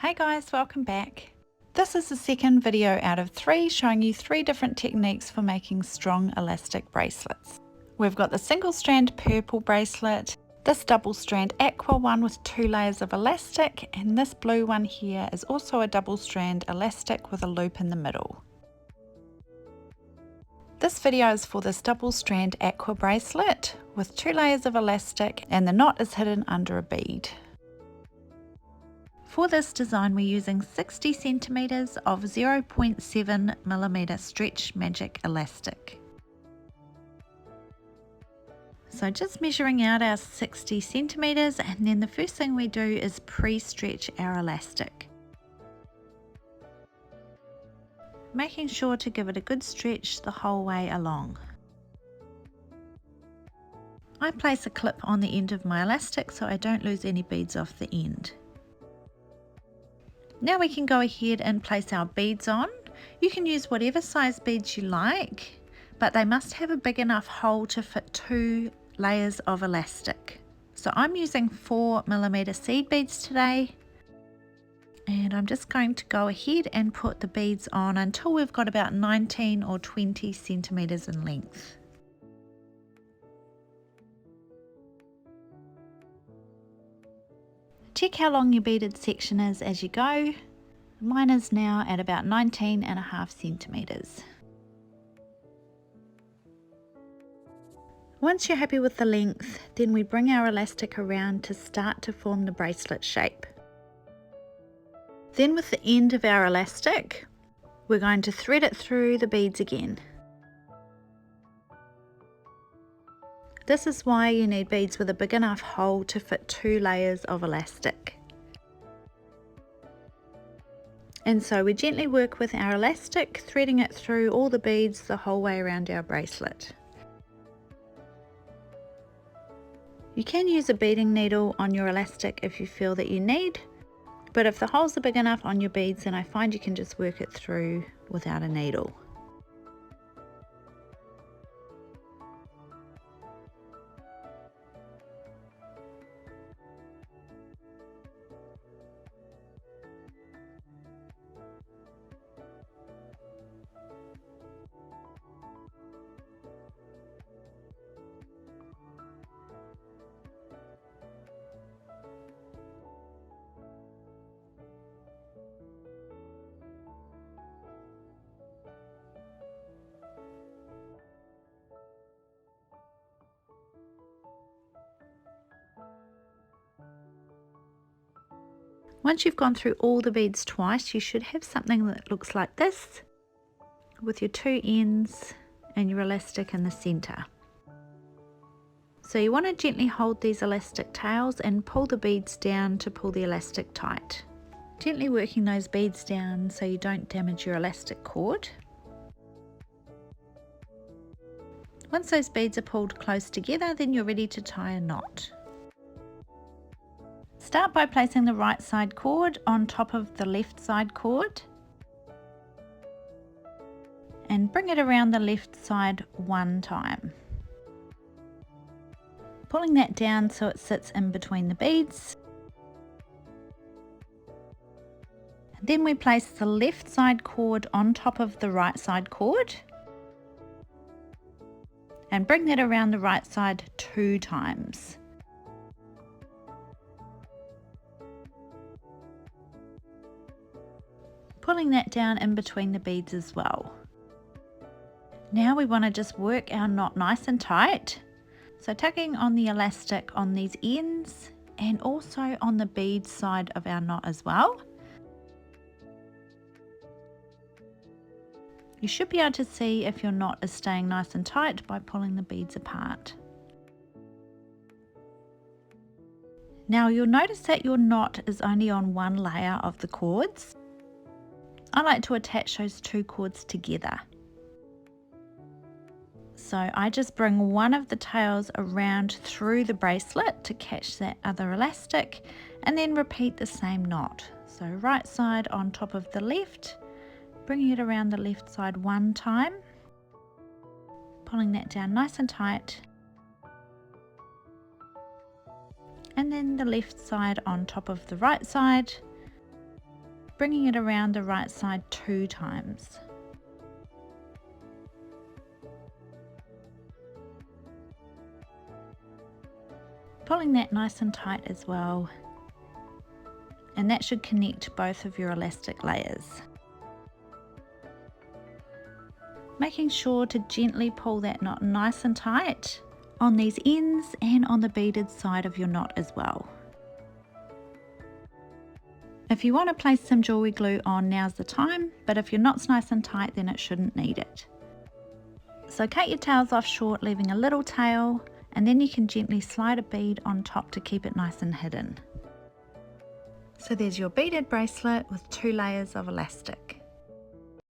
Hey guys, welcome back. This is the second video out of 3 showing you 3 different techniques for making strong elastic bracelets. We've got the single strand purple bracelet, this double strand aqua one with 2 layers of elastic, and this blue one here is also a double strand elastic with a loop in the middle. This video is for this double strand aqua bracelet with 2 layers of elastic, and the knot is hidden under a bead. For this design we're using 60 centimeters of 0.7mm stretch magic elastic. So just measuring out our 60 centimeters, and then the first thing we do is pre-stretch our elastic. Making sure to give it a good stretch the whole way along. I place a clip on the end of my elastic so I don't lose any beads off the end. Now we can go ahead and place our beads on. You can use whatever size beads you like, but they must have a big enough hole to fit 2 layers of elastic. So I'm using 4mm seed beads today, and I'm just going to go ahead and put the beads on until we've got about 19 or 20 centimeters in length. Check how long your beaded section is as you go. Mine is now at about 19.5 centimeters. Once you're happy with the length, then we bring our elastic around to start to form the bracelet shape. Then with the end of our elastic, we're going to thread it through the beads again. This is why you need beads with a big enough hole to fit 2 layers of elastic. And so we gently work with our elastic, threading it through all the beads the whole way around our bracelet. You can use a beading needle on your elastic if you feel that you need, but if the holes are big enough on your beads, then I find you can just work it through without a needle. Once you've gone through all the beads twice, you should have something that looks like this, with your 2 ends and your elastic in the center. So you want to gently hold these elastic tails and pull the beads down to pull the elastic tight. Gently working those beads down so you don't damage your elastic cord. Once those beads are pulled close together, then you're ready to tie a knot. Start by placing the right side cord on top of the left side cord and bring it around the left side 1 time. Pulling that down so it sits in between the beads. Then we place the left side cord on top of the right side cord and bring that around the right side 2 times. Pulling that down in between the beads as well. Now we want to just work our knot nice and tight. So tugging on the elastic on these ends and also on the bead side of our knot as well. You should be able to see if your knot is staying nice and tight by pulling the beads apart. Now you'll notice that your knot is only on 1 layer of the cords. I like to attach those 2 cords together. So I just bring one of the tails around through the bracelet to catch that other elastic, and then repeat the same knot. So right side on top of the left, bringing it around the left side 1 time, pulling that down nice and tight, and then the left side on top of the right side, bringing it around the right side 2 times. Pulling that nice and tight as well, and that should connect both of your elastic layers. Making sure to gently pull that knot nice and tight on these ends and on the beaded side of your knot as well. If you want to place some jewelry glue on, now's the time, but if your knot's nice and tight, then it shouldn't need it. So cut your tails off short, leaving a little tail, and then you can gently slide a bead on top to keep it nice and hidden. So there's your beaded bracelet with 2 layers of elastic.